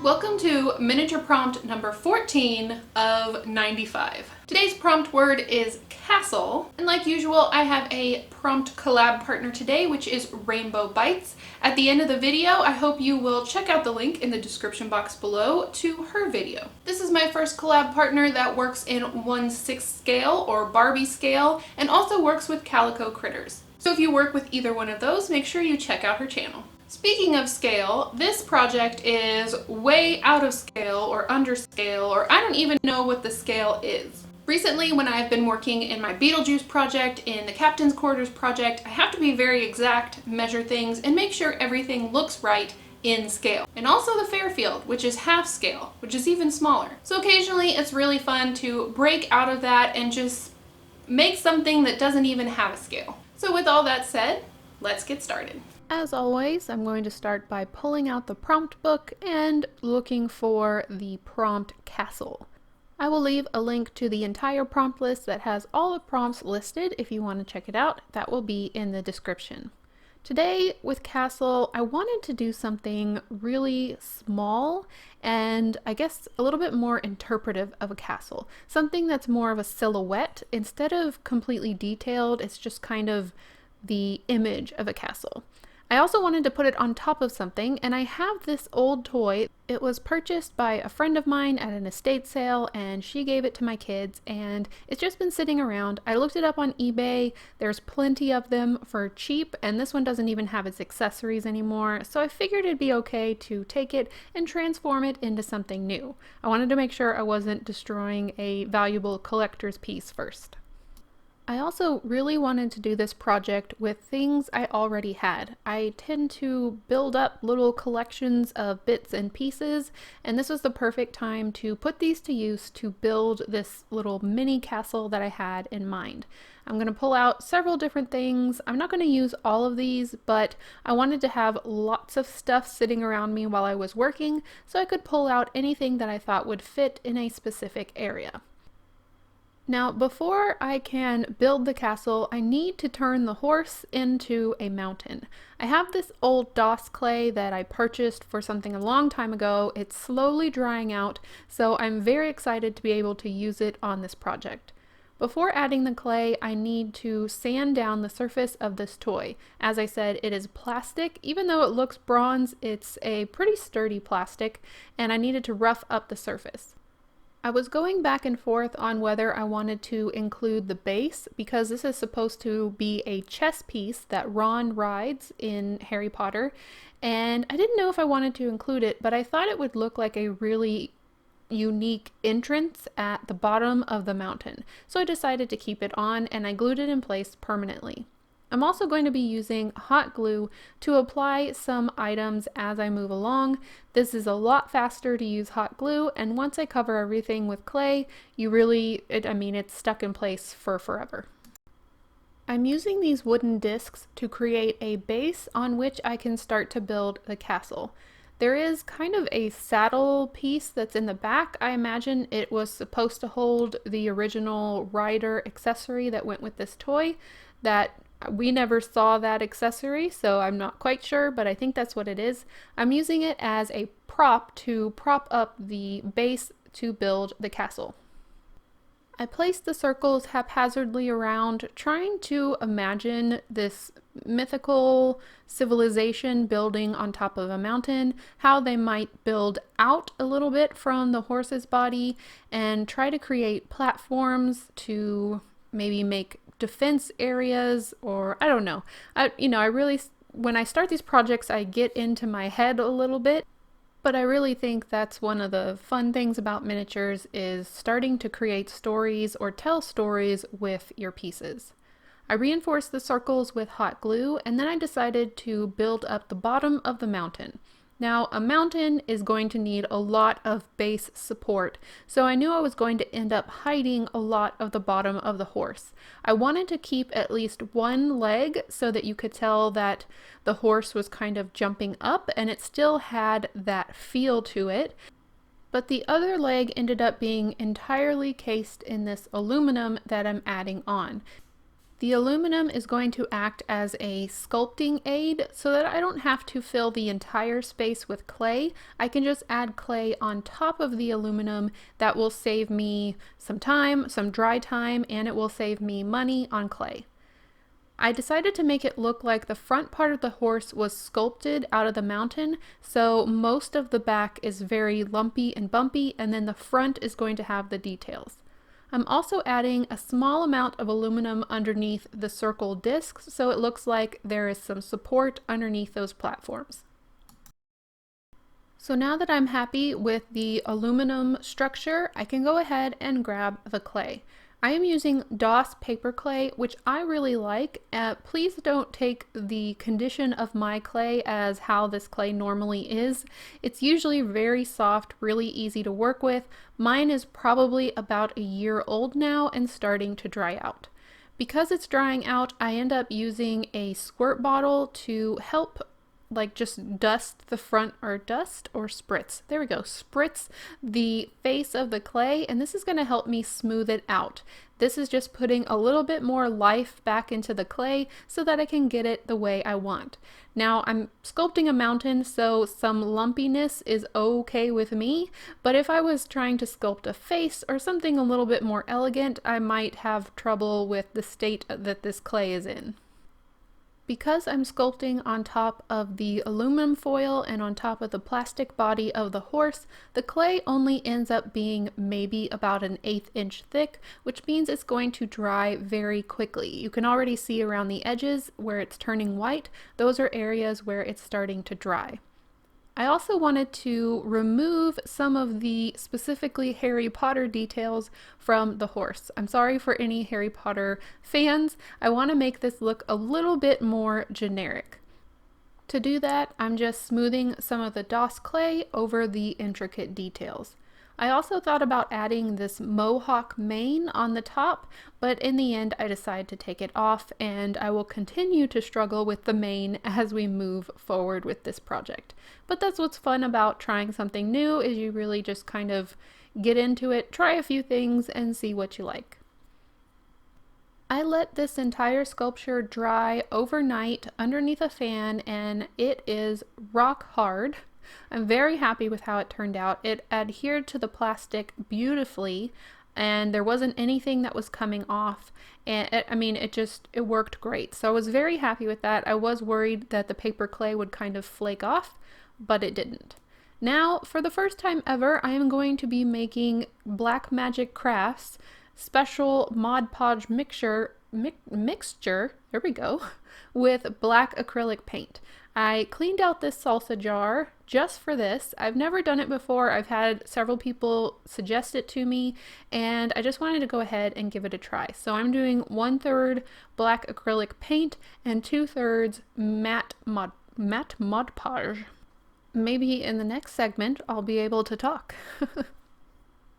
Welcome to miniature prompt number 14 of 95. Today's prompt word is castle, and like usual, I have a prompt collab partner today, which is Rainbow Bites. At the end of the video, I hope you will check out the link in the description box below to her video. This is my first collab partner that works in 1/6 scale or Barbie scale, and also works with calico critters. So if you work with either one of those, make sure you check out her channel. Speaking of scale, this project is way out of scale or under scale, or I don't even know what the scale is. Recently, when I've been working in my Beetlejuice project, in the Captain's Quarters project, I have to be very exact, measure things, and make sure everything looks right in scale. And also the Fairfield, which is half scale, which is even smaller. So occasionally it's really fun to break out of that and just make something that doesn't even have a scale. So with all that said, let's get started. As always, I'm going to start by pulling out the prompt book and looking for the prompt castle. I will leave a link to the entire prompt list that has all the prompts listed if you want to check it out. That will be in the description. Today with castle, I wanted to do something really small and I guess a little bit more interpretive of a castle. Something that's more of a silhouette. Instead of completely detailed, it's just kind of the image of a castle. I also wanted to put it on top of something, and I have this old toy. It was purchased by a friend of mine at an estate sale, and she gave it to my kids, and it's just been sitting around. I looked it up on eBay. There's plenty of them for cheap, and this one doesn't even have its accessories anymore, so I figured it'd be okay to take it and transform it into something new. I wanted to make sure I wasn't destroying a valuable collector's piece first. I also really wanted to do this project with things I already had. I tend to build up little collections of bits and pieces, and this was the perfect time to put these to use to build this little mini castle that I had in mind. I'm going to pull out several different things. I'm not going to use all of these, but I wanted to have lots of stuff sitting around me while I was working, so I could pull out anything that I thought would fit in a specific area. Now, before I can build the castle, I need to turn the horse into a mountain. I have this old DOS clay that I purchased for something a long time ago. It's slowly drying out, so I'm very excited to be able to use it on this project. Before adding the clay, I need to sand down the surface of this toy. As I said, it is plastic. Even though it looks bronze, it's a pretty sturdy plastic, and I needed to rough up the surface. I was going back and forth on whether I wanted to include the base, because this is supposed to be a chess piece that Ron rides in Harry Potter, and I didn't know if I wanted to include it, but I thought it would look like a really unique entrance at the bottom of the mountain. So I decided to keep it on, and I glued it in place permanently. I'm also going to be using hot glue to apply some items as I move along. This is a lot faster to use hot glue, and once I cover everything with clay, it's stuck in place for forever. I'm using these wooden discs to create a base on which I can start to build the castle. There is kind of a saddle piece that's in the back. I imagine it was supposed to hold the original rider accessory that went with this toy. That we never saw that accessory, so I'm not quite sure, but I think that's what it is. I'm using it as a prop to prop up the base to build the castle. I placed the circles haphazardly around, trying to imagine this mythical civilization building on top of a mountain, how they might build out a little bit from the horse's body, and try to create platforms to maybe make defense areas, or I don't know. When I start these projects, I get into my head a little bit, but I really think that's one of the fun things about miniatures is starting to create stories or tell stories with your pieces. I reinforced the circles with hot glue, and then I decided to build up the bottom of the mountain. Now, a mountain is going to need a lot of base support, so I knew I was going to end up hiding a lot of the bottom of the horse. I wanted to keep at least one leg so that you could tell that the horse was kind of jumping up and it still had that feel to it. But the other leg ended up being entirely cased in this aluminum that I'm adding on. The aluminum is going to act as a sculpting aid so that I don't have to fill the entire space with clay. I can just add clay on top of the aluminum. That will save me some time, some dry time, and it will save me money on clay. I decided to make it look like the front part of the horse was sculpted out of the mountain, so most of the back is very lumpy and bumpy, and then the front is going to have the details. I'm also adding a small amount of aluminum underneath the circle discs so it looks like there is some support underneath those platforms. So now that I'm happy with the aluminum structure, I can go ahead and grab the clay. I am using DOS paper clay, which I really like. Please don't take the condition of my clay as how this clay normally is. It's usually very soft, really easy to work with. Mine is probably about a year old now and starting to dry out. Because it's drying out, I end up using a squirt bottle to help just dust the front, or spritz. There we go. Spritz the face of the clay, and this is going to help me smooth it out. This is just putting a little bit more life back into the clay so that I can get it the way I want. Now I'm sculpting a mountain, so some lumpiness is okay with me, but if I was trying to sculpt a face or something a little bit more elegant, I might have trouble with the state that this clay is in. Because I'm sculpting on top of the aluminum foil and on top of the plastic body of the horse, the clay only ends up being maybe about an 1/8 inch thick, which means it's going to dry very quickly. You can already see around the edges where it's turning white. Those are areas where it's starting to dry. I also wanted to remove some of the specifically Harry Potter details from the horse. I'm sorry for any Harry Potter fans. I want to make this look a little bit more generic. To do that, I'm just smoothing some of the DOS clay over the intricate details. I also thought about adding this mohawk mane on the top, but in the end I decided to take it off, and I will continue to struggle with the mane as we move forward with this project. But that's what's fun about trying something new, is you really just kind of get into it, try a few things, and see what you like. I let this entire sculpture dry overnight underneath a fan, and it is rock hard. I'm very happy with how it turned out. It adhered to the plastic beautifully, and there wasn't anything that was coming off, and it worked great. So I was very happy with that. I was worried that the paper clay would kind of flake off, but it didn't. Now, for the first time ever, I am going to be making Black Magic Crafts special Mod Podge mixture, there we go, with black acrylic paint. I cleaned out this salsa jar just for this. I've never done it before. I've had several people suggest it to me, and I just wanted to go ahead and give it a try. So I'm doing 1/3 black acrylic paint and 2/3 matte Mod Podge. Maybe in the next segment I'll be able to talk.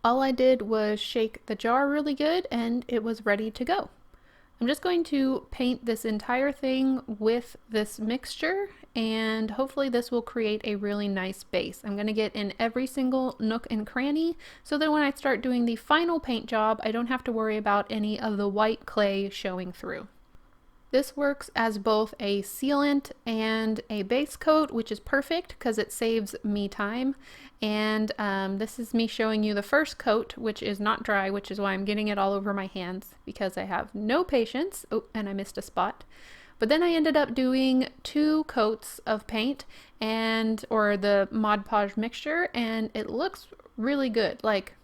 All I did was shake the jar really good and it was ready to go. I'm just going to paint this entire thing with this mixture, and hopefully this will create a really nice base. I'm going to get in every single nook and cranny so that when I start doing the final paint job, I don't have to worry about any of the white clay showing through. This works as both a sealant and a base coat, which is perfect because it saves me time. And this is me showing you the first coat, which is not dry, which is why I'm getting it all over my hands because I have no patience. Oh, and I missed a spot. But then I ended up doing 2 coats of paint or the Mod Podge mixture, and it looks really good. Like,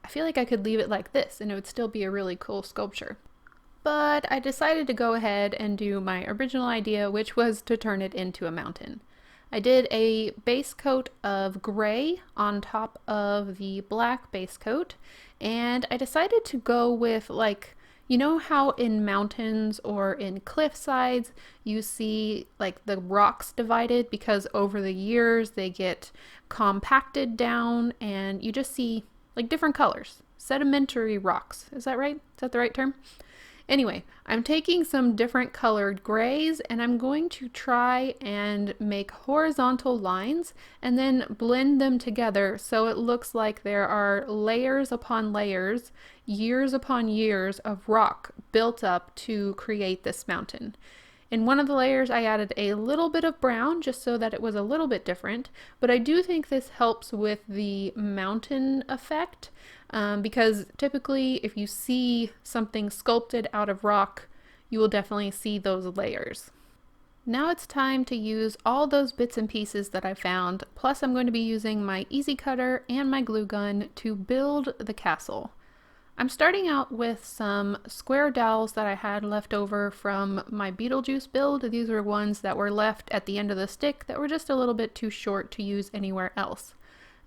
I feel like I could leave it like this and it would still be a really cool sculpture. But I decided to go ahead and do my original idea, which was to turn it into a mountain. I did a base coat of gray on top of the black base coat, and I decided to go with, like, you know how in mountains or in cliff sides you see like the rocks divided because over the years they get compacted down and you just see like different colors. Sedimentary rocks. Is that right? Is that the right term? Anyway, I'm taking some different colored grays and I'm going to try and make horizontal lines and then blend them together so it looks like there are layers upon layers, years upon years of rock built up to create this mountain. In one of the layers I added a little bit of brown just so that it was a little bit different, but I do think this helps with the mountain effect. Because typically if you see something sculpted out of rock, you will definitely see those layers. Now it's time to use all those bits and pieces that I found, plus I'm going to be using my easy cutter and my glue gun to build the castle. I'm starting out with some square dowels that I had left over from my Beetlejuice build. These were ones that were left at the end of the stick that were just a little bit too short to use anywhere else.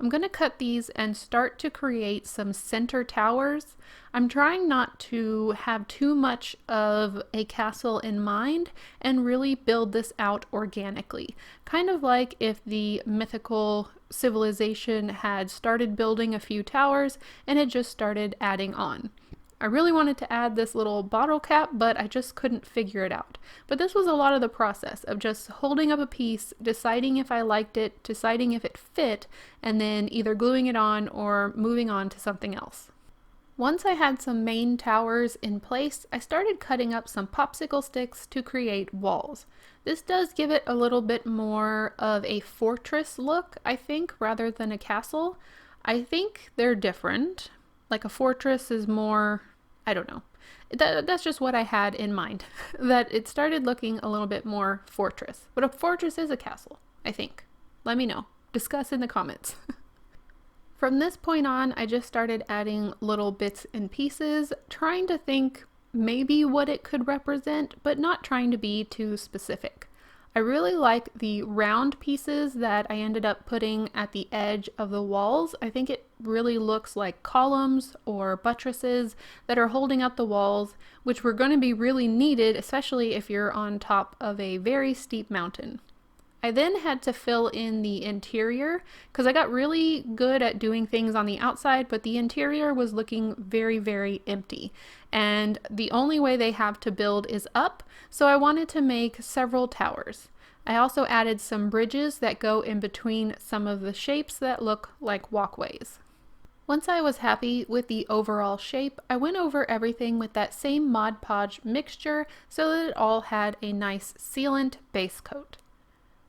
I'm going to cut these and start to create some center towers. I'm trying not to have too much of a castle in mind and really build this out organically. Kind of like if the mythical civilization had started building a few towers and it just started adding on. I really wanted to add this little bottle cap, but I just couldn't figure it out. But this was a lot of the process of just holding up a piece, deciding if I liked it, deciding if it fit, and then either gluing it on or moving on to something else. Once I had some main towers in place, I started cutting up some popsicle sticks to create walls. This does give it a little bit more of a fortress look, I think, rather than a castle. I think they're different. Like a fortress is more, I don't know. That's just what I had in mind, that it started looking a little bit more fortress. But a fortress is a castle, I think. Let me know. Discuss in the comments. From this point on, I just started adding little bits and pieces, trying to think maybe what it could represent, but not trying to be too specific. I really like the round pieces that I ended up putting at the edge of the walls. I think it really looks like columns or buttresses that are holding up the walls, which were going to be really needed, especially if you're on top of a very steep mountain. I then had to fill in the interior because I got really good at doing things on the outside, but the interior was looking very, very empty. And the only way they have to build is up, so I wanted to make several towers. I also added some bridges that go in between some of the shapes that look like walkways. Once I was happy with the overall shape, I went over everything with that same Mod Podge mixture so that it all had a nice sealant base coat.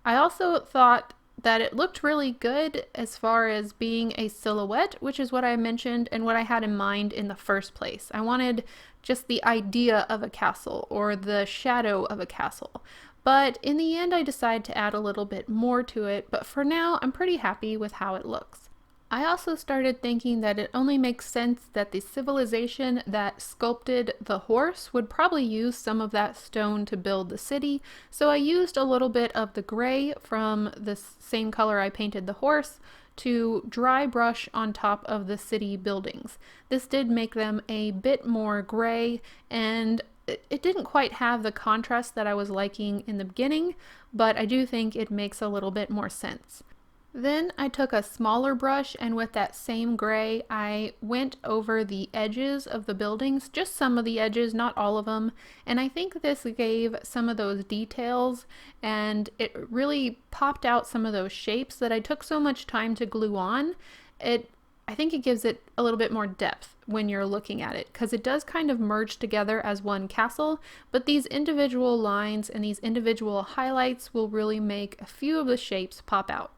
I also thought that it looked really good as far as being a silhouette, which is what I mentioned and what I had in mind in the first place. I wanted just the idea of a castle or the shadow of a castle. But in the end, I decided to add a little bit more to it, but for now, I'm pretty happy with how it looks. I also started thinking that it only makes sense that the civilization that sculpted the horse would probably use some of that stone to build the city, so I used a little bit of the gray from the same color I painted the horse to dry brush on top of the city buildings. This did make them a bit more gray, and it didn't quite have the contrast that I was liking in the beginning, but I do think it makes a little bit more sense. Then I took a smaller brush and with that same gray, I went over the edges of the buildings, just some of the edges, not all of them. And I think this gave some of those details and it really popped out some of those shapes that I took so much time to glue on. I think it gives it a little bit more depth when you're looking at it because it does kind of merge together as one castle, but these individual lines and these individual highlights will really make a few of the shapes pop out.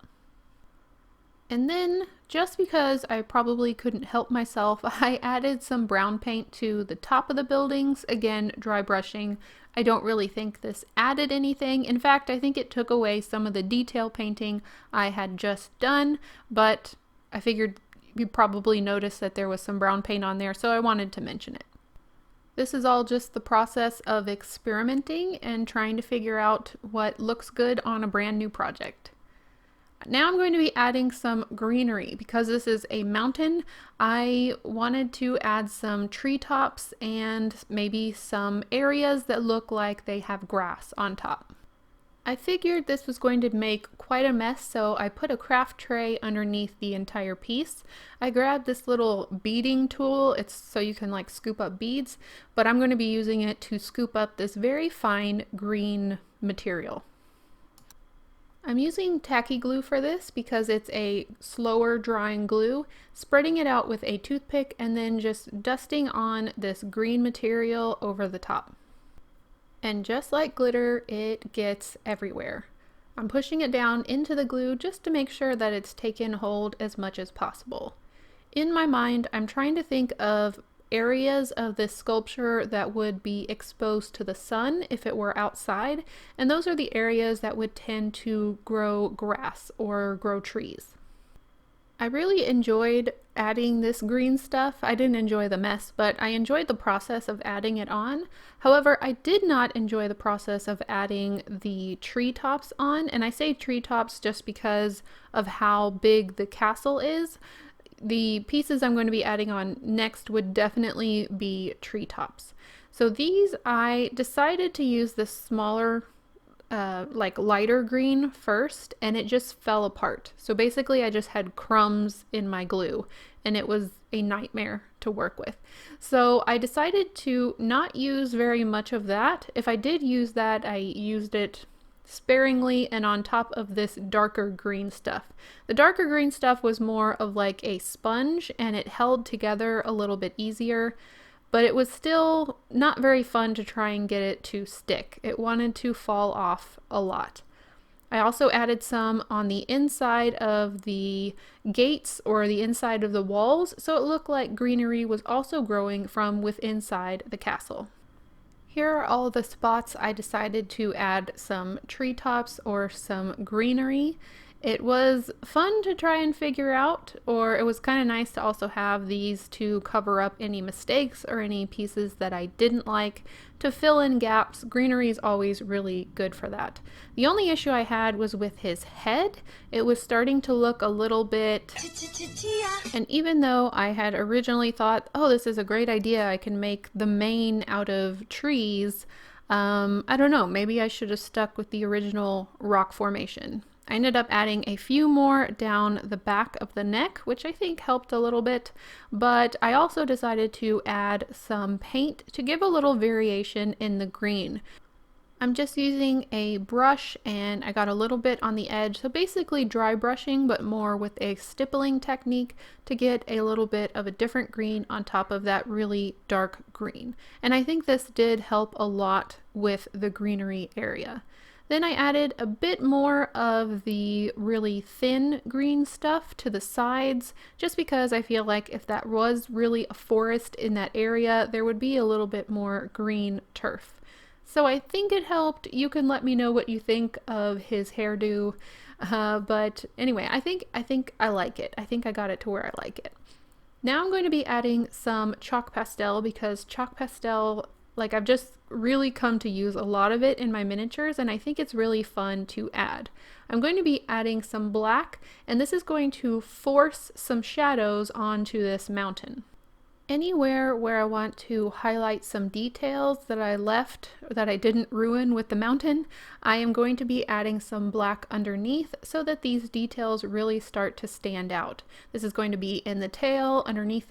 And then, just because I probably couldn't help myself, I added some brown paint to the top of the buildings, again, dry brushing. I don't really think this added anything. In fact, I think it took away some of the detail painting I had just done, but I figured you probably noticed that there was some brown paint on there, so I wanted to mention it. This is all just the process of experimenting and trying to figure out what looks good on a brand new project. Now I'm going to be adding some greenery because this is a mountain. I wanted to add some treetops and maybe some areas that look like they have grass on top. I figured this was going to make quite a mess, so I put a craft tray underneath the entire piece. I grabbed this little beading tool, it's so you can like scoop up beads, but I'm going to be using it to scoop up this very fine green material. I'm using tacky glue for this because it's a slower drying glue, spreading it out with a toothpick and then just dusting on this green material over the top. And just like glitter, it gets everywhere. I'm pushing it down into the glue just to make sure that it's taken hold as much as possible. In my mind, I'm trying to think of areas of this sculpture that would be exposed to the sun if it were outside, and those are the areas that would tend to grow grass or grow trees. I really enjoyed adding this green stuff. I didn't enjoy the mess, but I enjoyed the process of adding it on. However, I did not enjoy the process of adding the treetops on, and I say treetops just because of how big the castle is. The pieces I'm going to be adding on next would definitely be treetops. So these, I decided to use this smaller like lighter green first, and it just fell apart. So basically I just had crumbs in my glue and it was a nightmare to work with. So I decided to not use very much of that. If I did use that, I used it sparingly and on top of this darker green stuff. The darker green stuff was more of like a sponge and it held together a little bit easier, but it was still not very fun to try and get it to stick. It wanted to fall off a lot. I also added some on the inside of the gates or the inside of the walls, so it looked like greenery was also growing from within inside the castle. Here are all the spots I decided to add some treetops or some greenery. It was fun to try and figure out, or it was kind of nice to also have these to cover up any mistakes or any pieces that I didn't like, to fill in gaps. Greenery is always really good for that. The only issue I had was with his head. It was starting to look a little bit, and even though I had originally thought, oh, this is a great idea, I can make the mane out of trees, I don't know, maybe I should have stuck with the original rock formation. I ended up adding a few more down the back of the neck, which I think helped a little bit, but I also decided to add some paint to give a little variation in the green. I'm just using a brush and I got a little bit on the edge, so basically dry brushing but more with a stippling technique to get a little bit of a different green on top of that really dark green. And I think this did help a lot with the greenery area. Then I added a bit more of the really thin green stuff to the sides, just because I feel like if that was really a forest in that area, there would be a little bit more green turf. So I think it helped. You can let me know what you think of his hairdo, but anyway, I think I like it. I think I got it to where I like it. Now I'm going to be adding some chalk pastel because chalk pastel, like, I've just really come to use a lot of it in my miniatures, and I think it's really fun to add. I'm going to be adding some black, and this is going to force some shadows onto this mountain. Anywhere where I want to highlight some details that I left, that I didn't ruin with the mountain, I am going to be adding some black underneath so that these details really start to stand out. This is going to be in the tail, underneath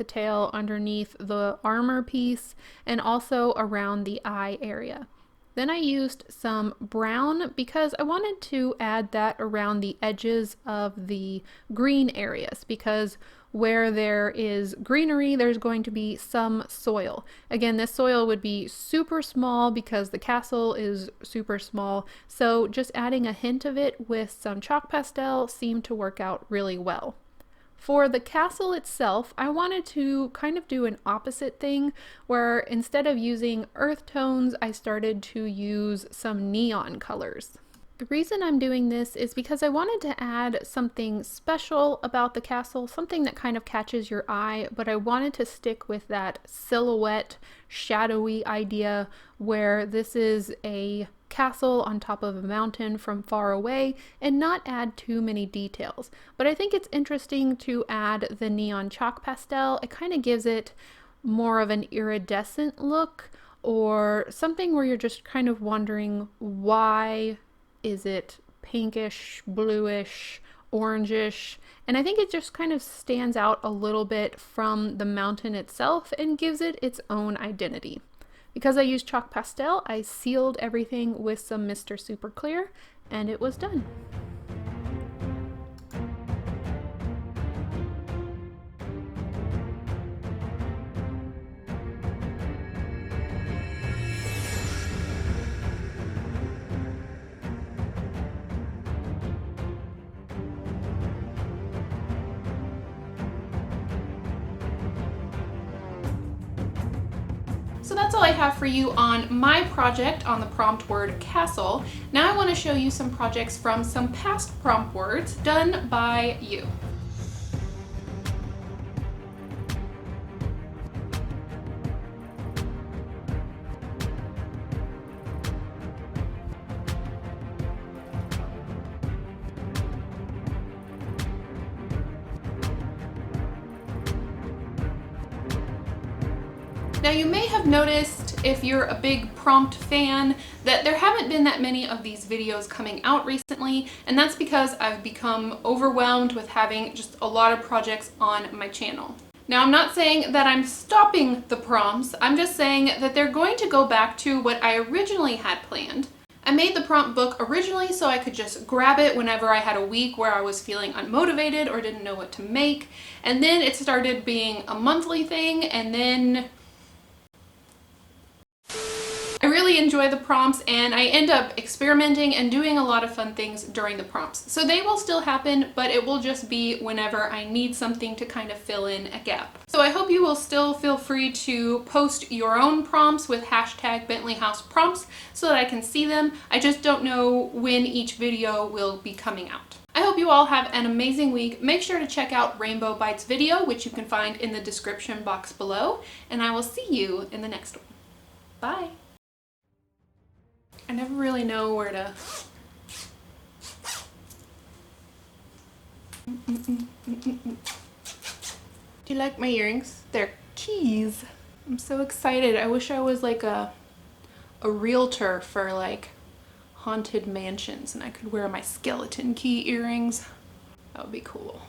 the armor piece, and also around the eye area. Then I used some brown because I wanted to add that around the edges of the green areas, because where there is greenery, there's going to be some soil. Again, this soil would be super small because the castle is super small, so just adding a hint of it with some chalk pastel seemed to work out really well. For the castle itself, I wanted to kind of do an opposite thing, where instead of using earth tones, I started to use some neon colors. The reason I'm doing this is because I wanted to add something special about the castle, something that kind of catches your eye, but I wanted to stick with that silhouette, shadowy idea where this is a castle on top of a mountain from far away and not add too many details. But I think it's interesting to add the neon chalk pastel. It kind of gives it more of an iridescent look, or something where you're just kind of wondering why Is it pinkish, bluish, orangish? And I think it just kind of stands out a little bit from the mountain itself and gives it its own identity. Because I used chalk pastel, I sealed everything with some Mr. Super Clear, and it was done. So that's all I have for you on my project on the prompt word castle. Now I want to show you some projects from some past prompt words done by you. Now you may have noticed, if you're a big prompt fan, that there haven't been that many of these videos coming out recently, and that's because I've become overwhelmed with having just a lot of projects on my channel. Now I'm not saying that I'm stopping the prompts, I'm just saying that they're going to go back to what I originally had planned. I made the prompt book originally so I could just grab it whenever I had a week where I was feeling unmotivated or didn't know what to make, and then it started being a monthly thing, and then I really enjoy the prompts and I end up experimenting and doing a lot of fun things during the prompts. So they will still happen, but it will just be whenever I need something to kind of fill in a gap. So I hope you will still feel free to post your own prompts with hashtag Bentley House prompts so that I can see them. I just don't know when each video will be coming out. I hope you all have an amazing week. Make sure to check out Rainbow Bites video, which you can find in the description box below, and I will see you in the next one. Bye. I never really know where to... Do you like my earrings? They're keys. I'm so excited. I wish I was like a realtor for like haunted mansions and I could wear my skeleton key earrings. That would be cool.